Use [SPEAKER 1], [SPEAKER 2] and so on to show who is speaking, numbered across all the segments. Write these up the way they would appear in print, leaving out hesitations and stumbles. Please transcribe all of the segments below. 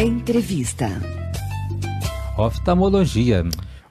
[SPEAKER 1] Entrevista.
[SPEAKER 2] Oftalmologia.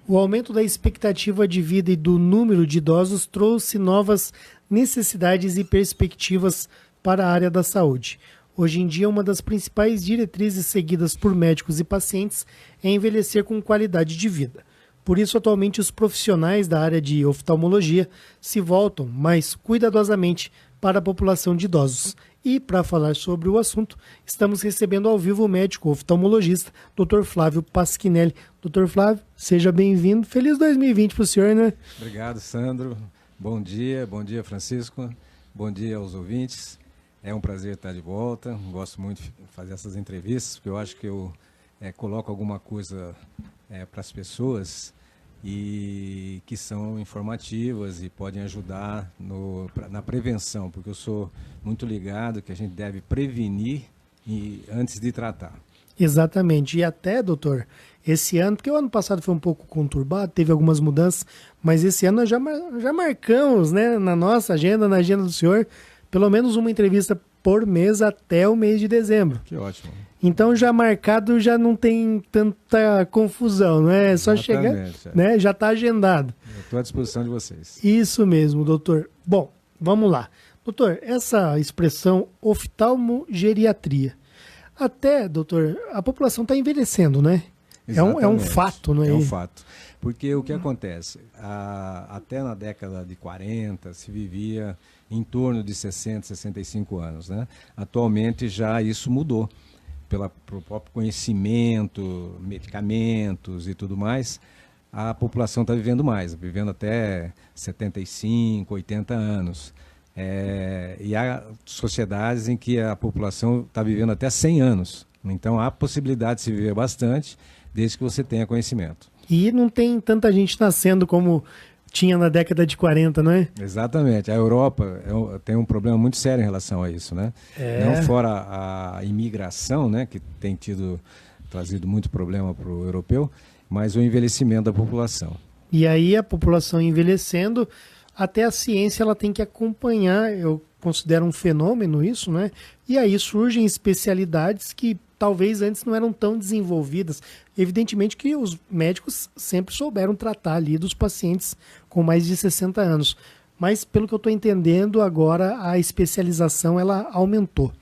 [SPEAKER 3] O aumento da expectativa de vida e do número de idosos trouxe novas necessidades e perspectivas para a área da saúde. Hoje em dia, uma das principais diretrizes seguidas por médicos e pacientes é envelhecer com qualidade de vida. Por isso, atualmente, os profissionais da área de oftalmologia se voltam mais cuidadosamente para a população de idosos. E, para falar sobre o assunto, estamos recebendo ao vivo o médico oftalmologista, Dr. Flávio Pasquinelli. Dr. Flávio, seja bem-vindo. Feliz 2020 para o senhor, né?
[SPEAKER 4] Obrigado, Sandro. Bom dia, Francisco. Bom dia aos ouvintes. É um prazer estar de volta. Gosto muito de fazer essas entrevistas, porque eu acho que eu coloco alguma coisa para as pessoas e que são informativas e podem ajudar na prevenção, porque eu sou muito ligado que a gente deve prevenir antes de tratar.
[SPEAKER 3] Exatamente. E até, doutor, esse ano, porque o ano passado foi um pouco conturbado, teve algumas mudanças, mas esse ano nós já marcamos, né, na nossa agenda, na agenda do senhor, pelo menos uma entrevista por mês até o mês de dezembro.
[SPEAKER 4] Que ótimo.
[SPEAKER 3] Então, já marcado, já não tem tanta confusão, não é? Só chegar, né? Já está agendado.
[SPEAKER 4] Eu estou à disposição de vocês.
[SPEAKER 3] Isso mesmo, doutor. Bom, vamos lá. Doutor, essa expressão oftalmogeriatria. Até, doutor, a população está envelhecendo, né? É um fato, não é?
[SPEAKER 4] É um fato. Porque o que acontece? Até na década de 40 se vivia em torno de 60, 65 anos, né? Atualmente já isso mudou. Pelo próprio conhecimento, medicamentos e tudo mais, a população está vivendo até 75, 80 anos. E há sociedades em que a população está vivendo até 100 anos. Então há possibilidade de se viver bastante, desde que você tenha conhecimento.
[SPEAKER 3] E não tem tanta gente nascendo como tinha na década de 40, não é?
[SPEAKER 4] Exatamente. A Europa tem um problema muito sério em relação a isso, né? Não fora a imigração, né, que tem trazido muito problema para o europeu, mas o envelhecimento da população.
[SPEAKER 3] E aí a população envelhecendo, até a ciência ela tem que acompanhar, eu considero um fenômeno isso, né? E aí surgem especialidades que talvez antes não eram tão desenvolvidas. Evidentemente que os médicos sempre souberam tratar ali dos pacientes com mais de 60 anos. Mas, pelo que eu estou entendendo, agora a especialização ela aumentou.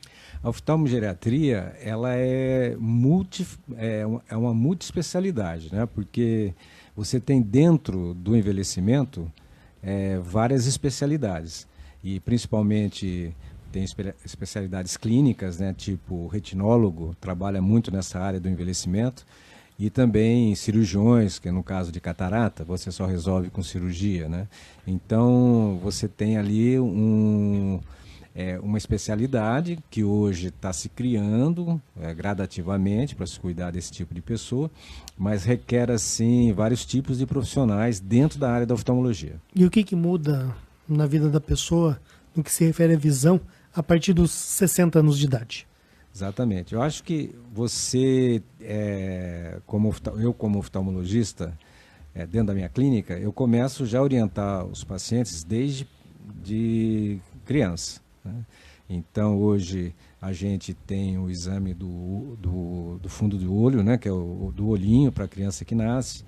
[SPEAKER 4] A oftalmogeriatria ela é uma multiespecialidade, né? Porque você tem dentro do envelhecimento várias especialidades. E principalmente tem especialidades clínicas, né? Tipo o retinólogo, trabalha muito nessa área do envelhecimento. E também cirurgiões, que no caso de catarata, você só resolve com cirurgia, né? Então, você tem ali uma especialidade que hoje está se criando gradativamente para se cuidar desse tipo de pessoa, mas requer, assim, vários tipos de profissionais dentro da área da oftalmologia.
[SPEAKER 3] E o que muda na vida da pessoa, no que se refere à visão, a partir dos 60 anos de idade?
[SPEAKER 4] Exatamente. Eu acho que você, como oftalmologista, dentro da minha clínica, eu começo já a orientar os pacientes desde de criança, né? Então, hoje, a gente tem o exame do fundo do olho, né? Que é do olhinho para a criança que nasce.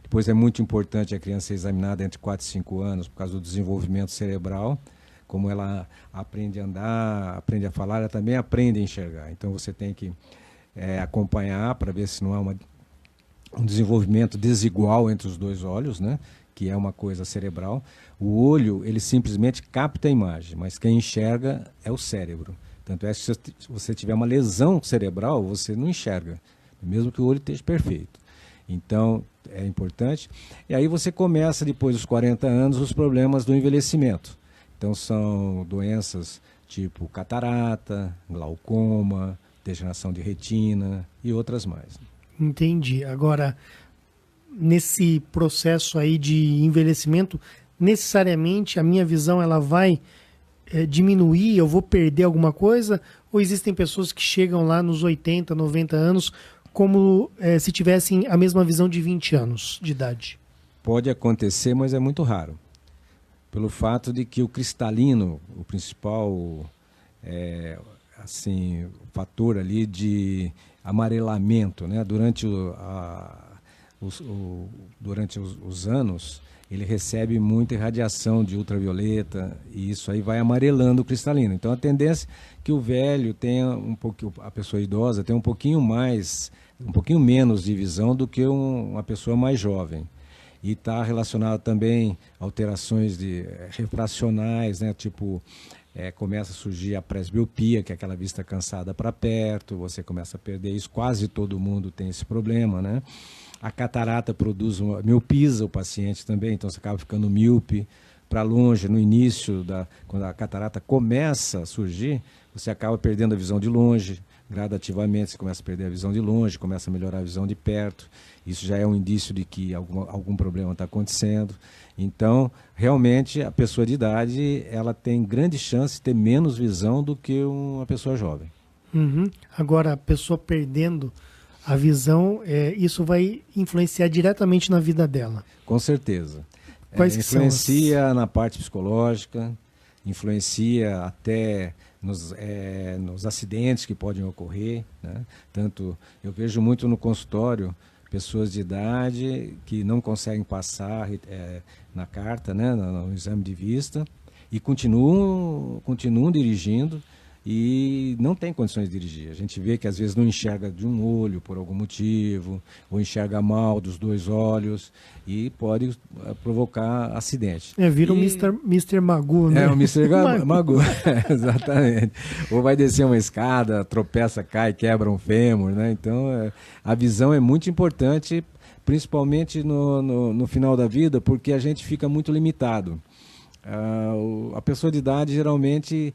[SPEAKER 4] Depois é muito importante a criança ser examinada entre 4 e 5 anos por causa do desenvolvimento cerebral. Como ela aprende a andar, aprende a falar, ela também aprende a enxergar. Então você tem que acompanhar para ver se não há um desenvolvimento desigual entre os dois olhos, né? Que é uma coisa cerebral. O olho, ele simplesmente capta a imagem, mas quem enxerga é o cérebro. Tanto é que se você tiver uma lesão cerebral, você não enxerga, mesmo que o olho esteja perfeito. Então, é importante. E aí você começa, depois dos 40 anos, os problemas do envelhecimento. Então, são doenças tipo catarata, glaucoma, degeneração de retina e outras mais.
[SPEAKER 3] Entendi. Agora, nesse processo aí de envelhecimento, necessariamente a minha visão ela vai diminuir, eu vou perder alguma coisa? Ou existem pessoas que chegam lá nos 80, 90 anos como se tivessem a mesma visão de 20 anos de idade?
[SPEAKER 4] Pode acontecer, mas é muito raro. Pelo fato de que o cristalino, o principal assim, fator ali de amarelamento, né? Durante os anos, ele recebe muita irradiação de ultravioleta e isso aí vai amarelando o cristalino. Então a tendência é que o velho tenha um pouquinho, a pessoa idosa tenha um pouquinho menos de visão do que uma pessoa mais jovem. E está relacionado também a alterações refracionais, né? Tipo, começa a surgir a presbiopia, que é aquela vista cansada para perto, você começa a perder isso, quase todo mundo tem esse problema, né? A catarata produz miopia o paciente também, então você acaba ficando míope para longe. No início, quando a catarata começa a surgir, você acaba perdendo a visão de longe, gradativamente você começa a perder a visão de longe, começa a melhorar a visão de perto. Isso já é um indício de que algum problema está acontecendo. Então, realmente, a pessoa de idade ela tem grande chance de ter menos visão do que uma pessoa jovem.
[SPEAKER 3] Uhum. Agora, a pessoa perdendo a visão, isso vai influenciar diretamente na vida dela.
[SPEAKER 4] Com certeza.
[SPEAKER 3] Quais
[SPEAKER 4] influencia na parte psicológica, influencia até nos acidentes que podem ocorrer, né? Tanto eu vejo muito no consultório pessoas de idade que não conseguem passar na carta, né, no exame de vista, e continuam dirigindo e não tem condições de dirigir. A gente vê que às vezes não enxerga de um olho por algum motivo, ou enxerga mal dos dois olhos e pode provocar acidente.
[SPEAKER 3] Vira o Mr. Magoo, né?
[SPEAKER 4] O Mr. Magoo, exatamente. Ou vai descer uma escada, tropeça, cai, quebra um fêmur, né? Então, a visão é muito importante, principalmente no final da vida, porque a gente fica muito limitado. A pessoa de idade geralmente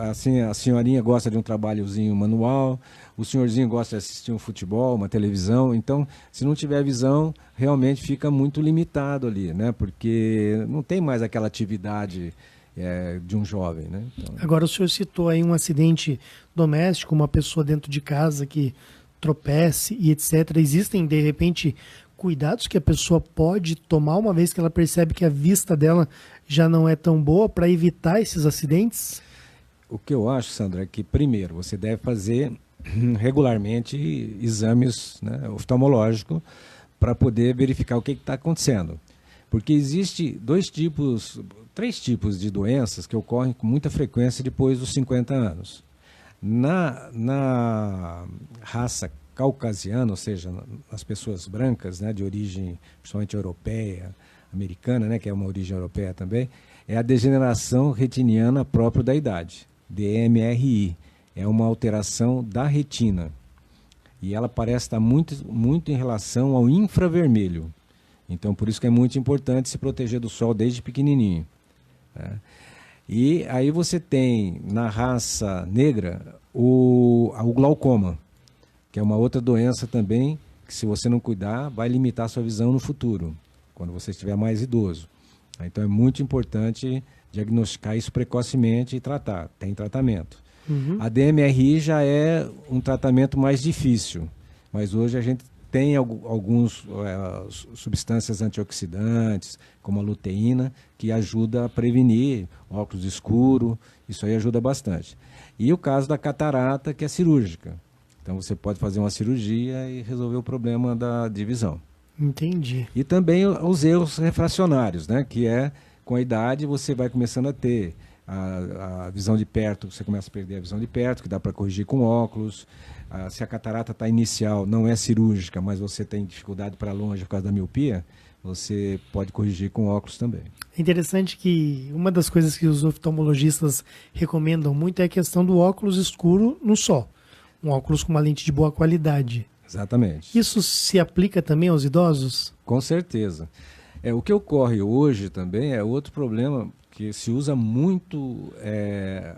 [SPEAKER 4] assim, a senhorinha gosta de um trabalhozinho manual, o senhorzinho gosta de assistir um futebol, uma televisão. Então, se não tiver visão, realmente fica muito limitado ali, né? Porque não tem mais aquela atividade de um jovem, né? Então...
[SPEAKER 3] Agora, o senhor citou aí um acidente doméstico, uma pessoa dentro de casa que tropece e etc. Existem, de repente, cuidados que a pessoa pode tomar uma vez que ela percebe que a vista dela já não é tão boa para evitar esses acidentes?
[SPEAKER 4] O que eu acho, Sandra, é que primeiro você deve fazer regularmente exames, né, oftalmológicos para poder verificar o que está acontecendo. Porque existe três tipos de doenças que ocorrem com muita frequência depois dos 50 anos. Na raça caucasiana, ou seja, as pessoas brancas, né, de origem principalmente europeia, americana, né, que é uma origem europeia também, é a degeneração retiniana própria da idade, DMRI. É uma alteração da retina. E ela parece estar muito, muito em relação ao infravermelho. Então, por isso que é muito importante se proteger do sol desde pequenininho, né? E aí você tem, na raça negra, o glaucoma, que é uma outra doença também, que se você não cuidar, vai limitar a sua visão no futuro, quando você estiver mais idoso. Então é muito importante diagnosticar isso precocemente e tratar. Tem tratamento.
[SPEAKER 3] Uhum.
[SPEAKER 4] A DMRI já é um tratamento mais difícil, mas hoje a gente tem algumas substâncias antioxidantes, como a luteína, que ajuda a prevenir óculos escuro, isso aí ajuda bastante. E o caso da catarata, que é cirúrgica. Então você pode fazer uma cirurgia e resolver o problema de visão.
[SPEAKER 3] Entendi.
[SPEAKER 4] E também os erros refracionários, né? Que com a idade você vai começando a ter a visão de perto, você começa a perder a visão de perto, que dá para corrigir com óculos. Se a catarata está inicial, não é cirúrgica, mas você tem dificuldade para longe por causa da miopia, você pode corrigir com óculos também.
[SPEAKER 3] É interessante que uma das coisas que os oftalmologistas recomendam muito é a questão do óculos escuro no sol. Um óculos com uma lente de boa qualidade.
[SPEAKER 4] Exatamente.
[SPEAKER 3] Isso se aplica também aos idosos?
[SPEAKER 4] Com certeza. O que ocorre hoje também é outro problema, que se usa muito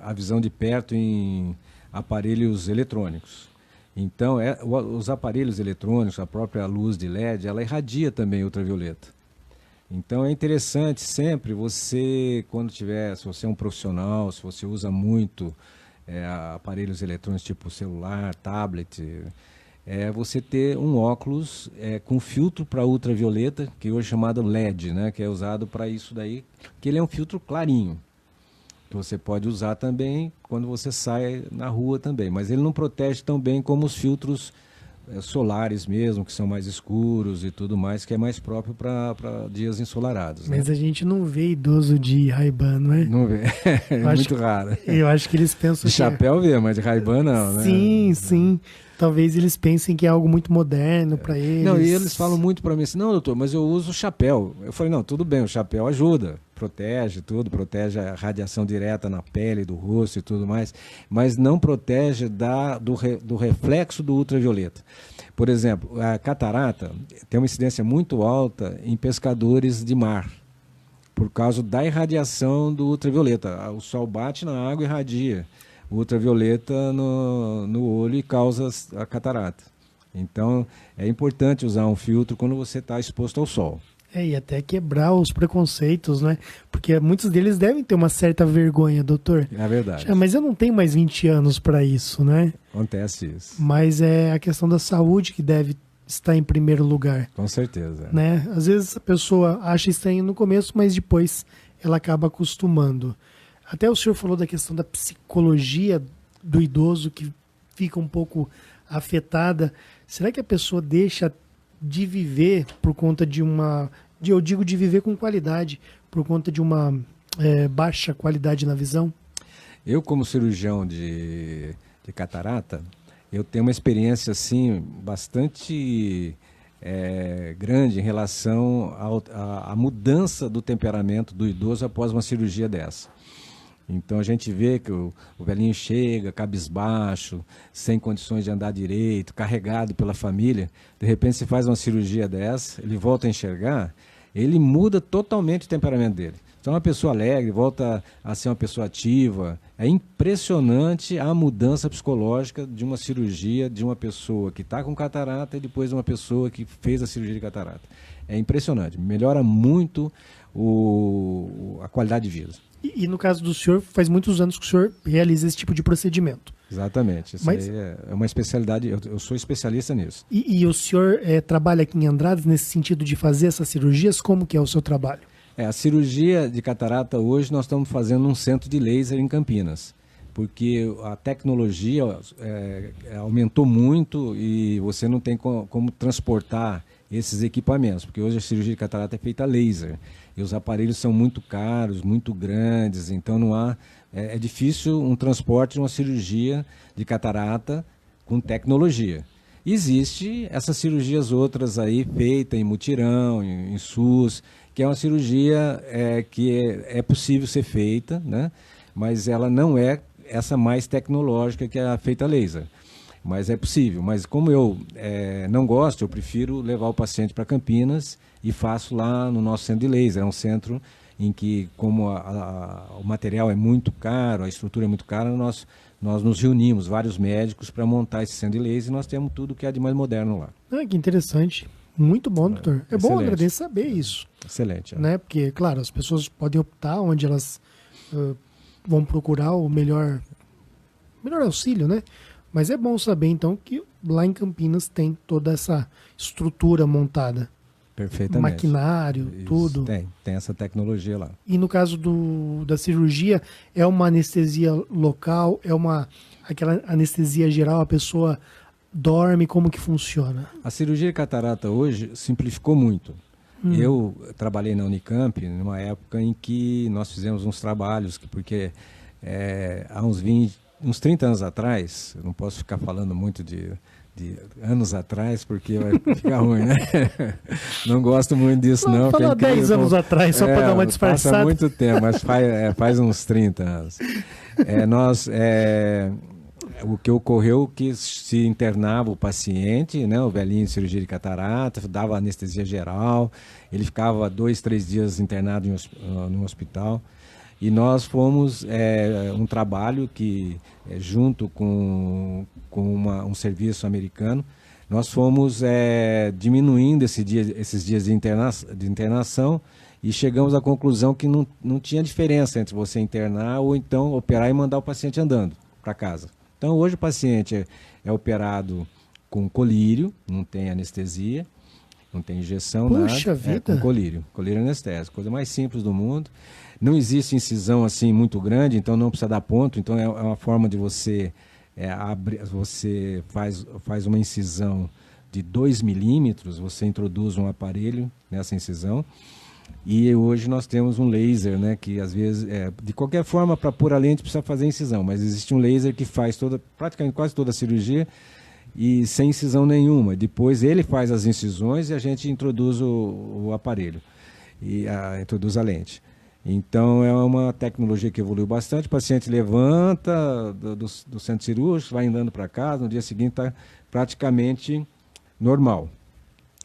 [SPEAKER 4] a visão de perto em aparelhos eletrônicos. Então, os aparelhos eletrônicos, a própria luz de LED, ela irradia também ultravioleta. Então, é interessante sempre você, se você é um profissional, se você usa muito aparelhos eletrônicos tipo celular, tablet, você ter um óculos com filtro para ultravioleta, que hoje é chamado LED, né, que é usado para isso daí, que ele é um filtro clarinho. que você pode usar também quando você sai na rua também, mas ele não protege tão bem como os filtros solares mesmo, que são mais escuros e tudo mais, que é mais próprio para dias ensolarados.
[SPEAKER 3] Mas
[SPEAKER 4] né?
[SPEAKER 3] a gente não vê idoso de Ray-Ban, não é?
[SPEAKER 4] Não vê, é muito raro.
[SPEAKER 3] Eu acho que eles pensam
[SPEAKER 4] De chapéu vê, mas de Ray-Ban não, né?
[SPEAKER 3] Sim, sim. Talvez eles pensem que é algo muito moderno para eles.
[SPEAKER 4] Não, e eles falam muito para mim assim, não, doutor, mas eu uso chapéu. Eu falei, não, tudo bem, o chapéu ajuda, protege tudo, protege a radiação direta na pele, do rosto e tudo mais, mas não protege do reflexo do ultravioleta. Por exemplo, a catarata tem uma incidência muito alta em pescadores de mar, por causa da irradiação do ultravioleta. O sol bate na água e irradia o ultravioleta no olho e causa a catarata. Então, é importante usar um filtro quando você está exposto ao sol.
[SPEAKER 3] E até quebrar os preconceitos, né? Porque muitos deles devem ter uma certa vergonha, doutor.
[SPEAKER 4] É verdade.
[SPEAKER 3] Mas eu não tenho mais 20 anos para isso, né?
[SPEAKER 4] Acontece isso.
[SPEAKER 3] Mas é a questão da saúde que deve estar em primeiro lugar.
[SPEAKER 4] Com certeza.
[SPEAKER 3] Né? Às vezes a pessoa acha estranho no começo, mas depois ela acaba acostumando. Até o senhor falou da questão da psicologia do idoso que fica um pouco afetada. Será que a pessoa deixa de viver por conta eu digo de viver com qualidade, por conta de uma baixa qualidade na visão?
[SPEAKER 4] Eu, como cirurgião de catarata, eu tenho uma experiência assim bastante grande em relação à mudança do temperamento do idoso após uma cirurgia dessa. Então a gente vê que o velhinho chega cabisbaixo, sem condições de andar direito, carregado pela família. De repente se faz uma cirurgia dessa, ele volta a enxergar, ele muda totalmente o temperamento dele. Então é uma pessoa alegre, volta a ser uma pessoa ativa. É impressionante a mudança psicológica de uma cirurgia de uma pessoa que está com catarata e depois de uma pessoa que fez a cirurgia de catarata. É impressionante, melhora muito a qualidade de vida.
[SPEAKER 3] E no caso do senhor, faz muitos anos que o senhor realiza esse tipo de procedimento.
[SPEAKER 4] Exatamente, isso aí é uma especialidade, eu sou especialista nisso.
[SPEAKER 3] E o senhor trabalha aqui em Andradas nesse sentido de fazer essas cirurgias? Como que é o seu trabalho?
[SPEAKER 4] A cirurgia de catarata hoje nós estamos fazendo num centro de laser em Campinas, porque a tecnologia aumentou muito e você não tem como transportar esses equipamentos, porque hoje a cirurgia de catarata é feita a laser e os aparelhos são muito caros, muito grandes, então não há, é difícil um transporte de uma cirurgia de catarata com tecnologia. Existe essas cirurgias outras aí feitas em mutirão, em SUS, que é uma cirurgia que é possível ser feita, né? Mas ela não é essa mais tecnológica que é a feita laser. Mas é possível. Mas como eu não gosto, eu prefiro levar o paciente para Campinas e faço lá no nosso centro de laser. É um centro em que, como o material é muito caro, a estrutura é muito cara, nós nos reunimos, vários médicos, para montar esse centro de laser e nós temos tudo que é de mais moderno lá.
[SPEAKER 3] Que interessante. Muito bom, doutor. É bom, André, saber isso.
[SPEAKER 4] Excelente.
[SPEAKER 3] Né? Porque, claro, as pessoas podem optar onde elas vão procurar o melhor auxílio, né? Mas é bom saber, então, que lá em Campinas tem toda essa estrutura montada.
[SPEAKER 4] Perfeitamente.
[SPEAKER 3] Maquinário,
[SPEAKER 4] isso,
[SPEAKER 3] tudo.
[SPEAKER 4] Tem essa tecnologia lá.
[SPEAKER 3] E no caso da cirurgia, é uma anestesia local? É aquela anestesia geral? A pessoa dorme? Como que funciona?
[SPEAKER 4] A cirurgia de catarata hoje simplificou muito. Eu trabalhei na Unicamp numa época em que nós fizemos uns trabalhos, porque há uns 30 anos atrás, eu não posso ficar falando muito de anos atrás, porque vai ficar ruim, né? Não gosto muito disso, não.
[SPEAKER 3] Fala 10 anos atrás, só para dar uma disfarçada.
[SPEAKER 4] Passa muito tempo, mas faz uns 30 anos. O que ocorreu que se internava o paciente, né, o velhinho de cirurgia de catarata, dava anestesia geral, ele ficava 2, 3 dias internado no hospital. E nós fomos um trabalho que, junto com um serviço americano, nós fomos diminuindo esses dias de internação e chegamos à conclusão que não tinha diferença entre você internar ou então operar e mandar o paciente andando para casa. Então hoje o paciente é operado com colírio, não tem anestesia, Não tem injeção,
[SPEAKER 3] Puxa
[SPEAKER 4] nada.
[SPEAKER 3] vida.
[SPEAKER 4] Com colírio anestésico, coisa mais simples do mundo. Não existe incisão assim muito grande, então não precisa dar ponto. Então é uma forma de você você faz uma incisão de 2 milímetros, você introduz um aparelho nessa incisão. E hoje nós temos um laser, né, que às vezes, de qualquer forma, para pôr a lente precisa fazer incisão, mas existe um laser que faz praticamente quase toda a cirurgia e sem incisão nenhuma. Depois ele faz as incisões e a gente introduz o aparelho, introduz a lente. Então é uma tecnologia que evoluiu bastante. O paciente levanta do centro cirúrgico, vai andando para casa, no dia seguinte está praticamente normal.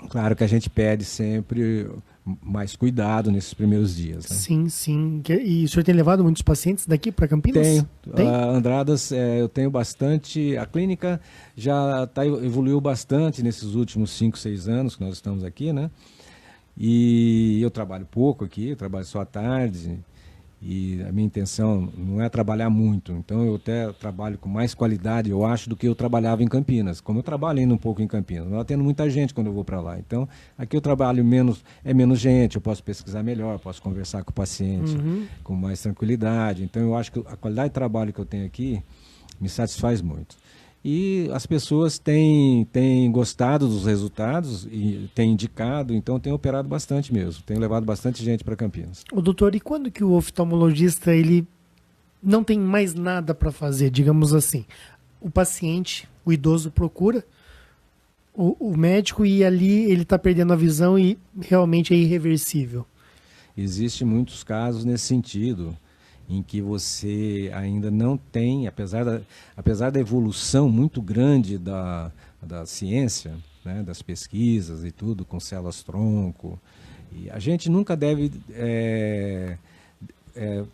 [SPEAKER 4] Claro que a gente pede sempre mais cuidado nesses primeiros dias. Né?
[SPEAKER 3] Sim, sim. E o senhor tem levado muitos pacientes daqui para Campinas?
[SPEAKER 4] Tenho.
[SPEAKER 3] Tem?
[SPEAKER 4] Andradas, eu tenho bastante. A clínica já evoluiu bastante nesses últimos 5, 6 anos que nós estamos aqui, né? E eu trabalho pouco aqui, eu trabalho só à tarde. E a minha intenção não é trabalhar muito, então eu até trabalho com mais qualidade, eu acho, do que eu trabalhava em Campinas. Como eu trabalho ainda um pouco em Campinas, não atendo muita gente quando eu vou para lá. Então, aqui eu trabalho menos gente, eu posso pesquisar melhor, posso conversar com o paciente com mais tranquilidade. Então, eu acho que a qualidade de trabalho que eu tenho aqui me satisfaz muito. E as pessoas têm gostado dos resultados e têm indicado, então tenho operado bastante mesmo. Tenho levado bastante gente para Campinas.
[SPEAKER 3] O doutor, e quando que o oftalmologista ele não tem mais nada para fazer, digamos assim? O paciente, o idoso procura o médico e ali ele está perdendo a visão e realmente é irreversível.
[SPEAKER 4] Existem muitos casos nesse sentido, em que você ainda não tem, apesar da evolução muito grande da ciência, né, das pesquisas e tudo, com células-tronco, e a gente nunca deve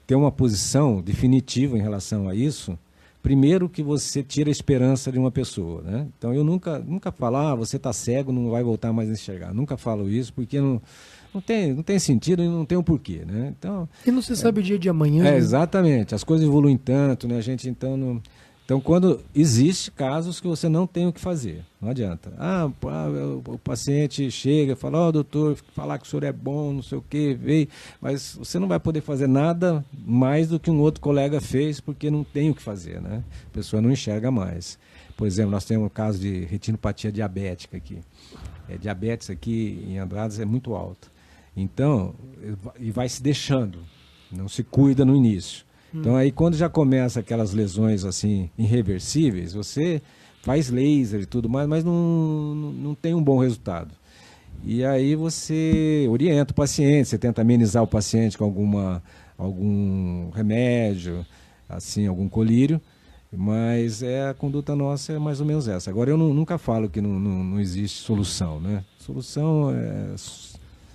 [SPEAKER 4] ter uma posição definitiva em relação a isso. Primeiro que você tira a esperança de uma pessoa, né? Então eu nunca falo, você está cego, não vai voltar mais a enxergar. Nunca falo isso, porque não tem sentido e não tem um porquê, né? Então,
[SPEAKER 3] e não se sabe o dia de amanhã. Né?
[SPEAKER 4] Exatamente. As coisas evoluem tanto, né? A gente então quando existe casos que você não tem o que fazer, não adianta. O paciente chega e fala, doutor, falar que o senhor é bom, não sei o quê, veio, mas você não vai poder fazer nada mais do que um outro colega fez, porque não tem o que fazer, né? A pessoa não enxerga mais. Por exemplo, nós temos um caso de retinopatia diabética aqui. Diabetes aqui em Andradas é muito alto. Então, e vai se deixando, não se cuida no início. Então aí quando já começa aquelas lesões assim irreversíveis, você faz laser e tudo mais, mas não tem um bom resultado. E aí você orienta o paciente, você tenta amenizar o paciente com algum remédio, assim, algum colírio, mas a conduta nossa é mais ou menos essa. Agora eu nunca falo que não existe solução, né? Solução é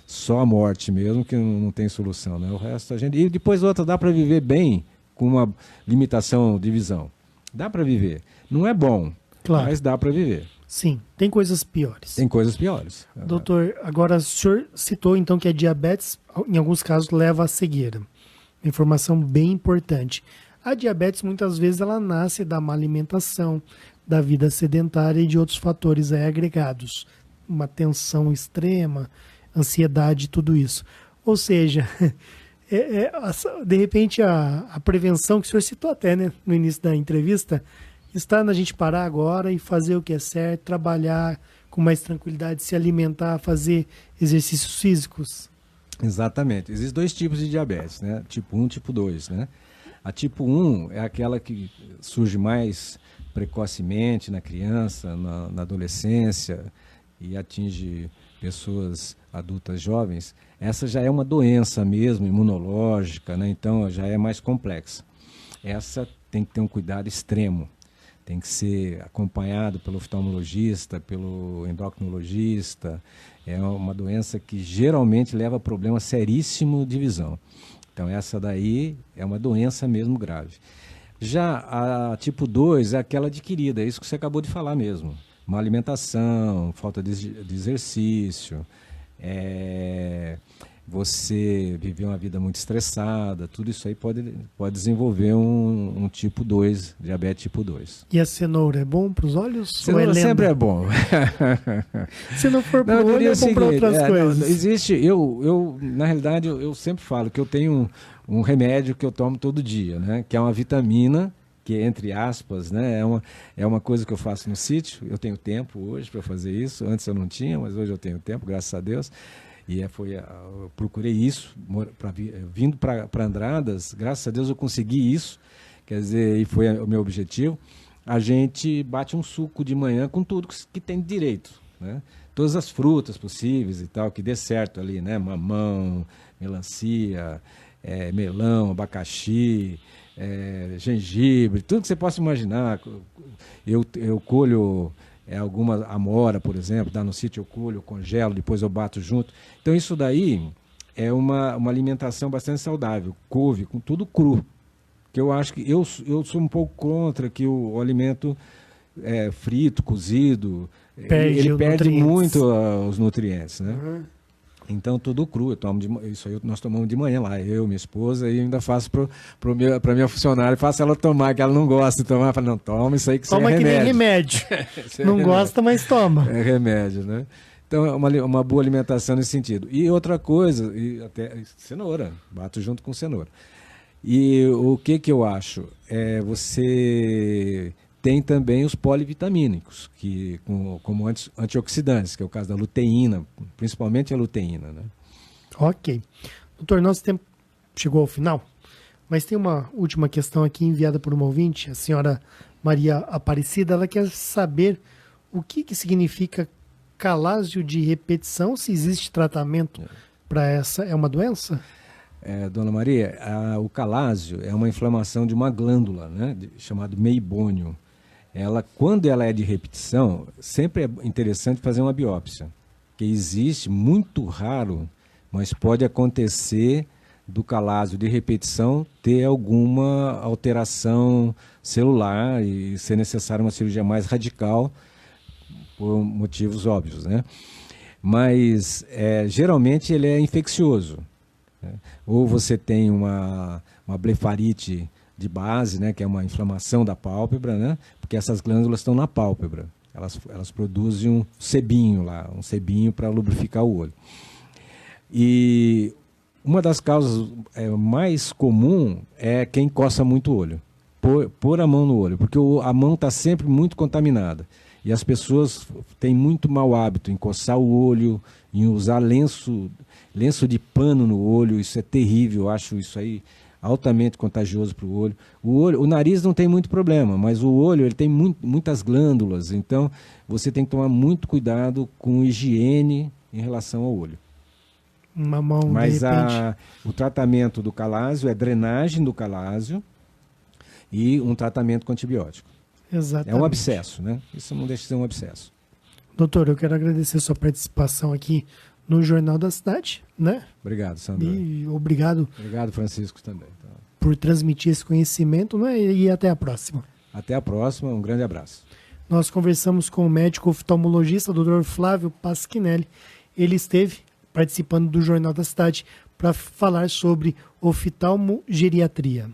[SPEAKER 4] só a morte mesmo, que não tem solução, né? O resto a gente... E depois outra, dá para viver bem com uma limitação de visão. Dá para viver. Não é bom, claro, mas dá para viver.
[SPEAKER 3] Sim, tem coisas piores.
[SPEAKER 4] Tem coisas piores.
[SPEAKER 3] Doutor, agora o senhor citou então que a diabetes, em alguns casos, leva à cegueira. Informação bem importante. A diabetes, muitas vezes, ela nasce da má alimentação, da vida sedentária e de outros fatores aí agregados. Uma tensão extrema, ansiedade, tudo isso. Ou seja, de repente a prevenção que o senhor citou até, né, no início da entrevista, está na gente parar agora e fazer o que é certo, trabalhar com mais tranquilidade, se alimentar, fazer exercícios físicos.
[SPEAKER 4] Exatamente. Existem 2 tipos de diabetes, né? Tipo 1 e tipo 2, né? A tipo 1 é aquela que surge mais precocemente na criança, na adolescência e atinge pessoas adultas jovens. Essa já é uma doença mesmo, imunológica, né? Então já é mais complexa. Essa tem que ter um cuidado extremo. Tem que ser acompanhado pelo oftalmologista, pelo endocrinologista. É uma doença que geralmente leva a problema seríssimo de visão. Então essa daí é uma doença mesmo grave. Já a tipo 2 é aquela adquirida, é isso que você acabou de falar mesmo. Má alimentação, falta de exercício, você viver uma vida muito estressada, tudo isso aí pode desenvolver um tipo 2, diabetes tipo 2.
[SPEAKER 3] E a cenoura é bom para os olhos?
[SPEAKER 4] Cenoura
[SPEAKER 3] ou é lenda?
[SPEAKER 4] sempre é bom.
[SPEAKER 3] Se não for para o olho, é bom para outras coisas.
[SPEAKER 4] Não, existe, na realidade, eu sempre falo que eu tenho um remédio que eu tomo todo dia, né? Que é uma vitamina, que entre aspas, né? É uma coisa que eu faço no sítio. Eu tenho tempo hoje para fazer isso. Antes eu não tinha, mas hoje eu tenho tempo, graças a Deus. E eu procurei isso, vindo para Andradas, graças a Deus eu consegui isso, quer dizer, e foi o meu objetivo. A gente bate um suco de manhã com tudo que tem direito, né? Todas as frutas possíveis e tal, que dê certo ali, né? Mamão, melancia, melão, abacaxi, gengibre, tudo que você possa imaginar. Eu colho alguma amora, por exemplo, dá no sítio, eu colho, eu congelo, depois eu bato junto. Então isso daí é uma alimentação bastante saudável, couve, com tudo cru. Que eu acho que eu sou um pouco contra que o alimento frito, cozido, ele perde muito os nutrientes, né?
[SPEAKER 3] Uhum.
[SPEAKER 4] Então tudo cru, eu tomo isso aí nós tomamos de manhã lá, eu, minha esposa, e ainda faço para minha funcionária, faço ela tomar, que ela não gosta de tomar, eu falo, não, toma isso aí que
[SPEAKER 3] toma
[SPEAKER 4] isso é
[SPEAKER 3] que
[SPEAKER 4] remédio.
[SPEAKER 3] nem remédio. Não gosta, mas toma.
[SPEAKER 4] É remédio, né? Então é uma boa alimentação nesse sentido. E outra coisa, e até cenoura, bato junto com cenoura. E o que eu acho? Você tem também os polivitamínicos, como antioxidantes, que é o caso da luteína, principalmente a luteína, né?
[SPEAKER 3] Ok. Doutor, nosso tempo chegou ao final, mas tem uma última questão aqui enviada por uma ouvinte, a senhora Maria Aparecida. Ela quer saber o que significa calásio de repetição, se existe tratamento para essa. É uma doença?
[SPEAKER 4] Dona Maria, o calásio é uma inflamação de uma glândula, né, chamada meibônio. Quando ela é de repetição, sempre é interessante fazer uma biópsia, que existe, muito raro, mas pode acontecer do calásio de repetição ter alguma alteração celular e ser necessária uma cirurgia mais radical, por motivos óbvios, né? Mas geralmente ele é infeccioso, né? Ou você tem uma blefarite de base, né, que é uma inflamação da pálpebra, né, porque essas glândulas estão na pálpebra, elas produzem um sebinho lá, um sebinho para lubrificar o olho. E uma das causas mais comum é quem coça muito o olho, pôr a mão no olho, porque a mão está sempre muito contaminada. E as pessoas têm muito mau hábito em coçar o olho, em usar lenço de pano no olho. Isso é terrível, eu acho isso aí altamente contagioso para o olho. O nariz não tem muito problema, mas o olho ele tem muitas glândulas, então você tem que tomar muito cuidado com higiene em relação ao olho.
[SPEAKER 3] Uma mão,
[SPEAKER 4] mas
[SPEAKER 3] de repente.
[SPEAKER 4] O tratamento do calásio é drenagem do calásio e um tratamento com antibiótico.
[SPEAKER 3] Exatamente.
[SPEAKER 4] É um abscesso, né? Isso não deixa de ser um abscesso.
[SPEAKER 3] Doutor, eu quero agradecer a sua participação aqui no Jornal da Cidade, né?
[SPEAKER 4] Obrigado, Sandro.
[SPEAKER 3] E obrigado.
[SPEAKER 4] Obrigado, Francisco, também.
[SPEAKER 3] Por transmitir esse conhecimento, né? E até a próxima.
[SPEAKER 4] Até a próxima, um grande abraço.
[SPEAKER 3] Nós conversamos com o médico oftalmologista, Dr. Flávio Pasquinelli. Ele esteve participando do Jornal da Cidade para falar sobre oftalmogeriatria.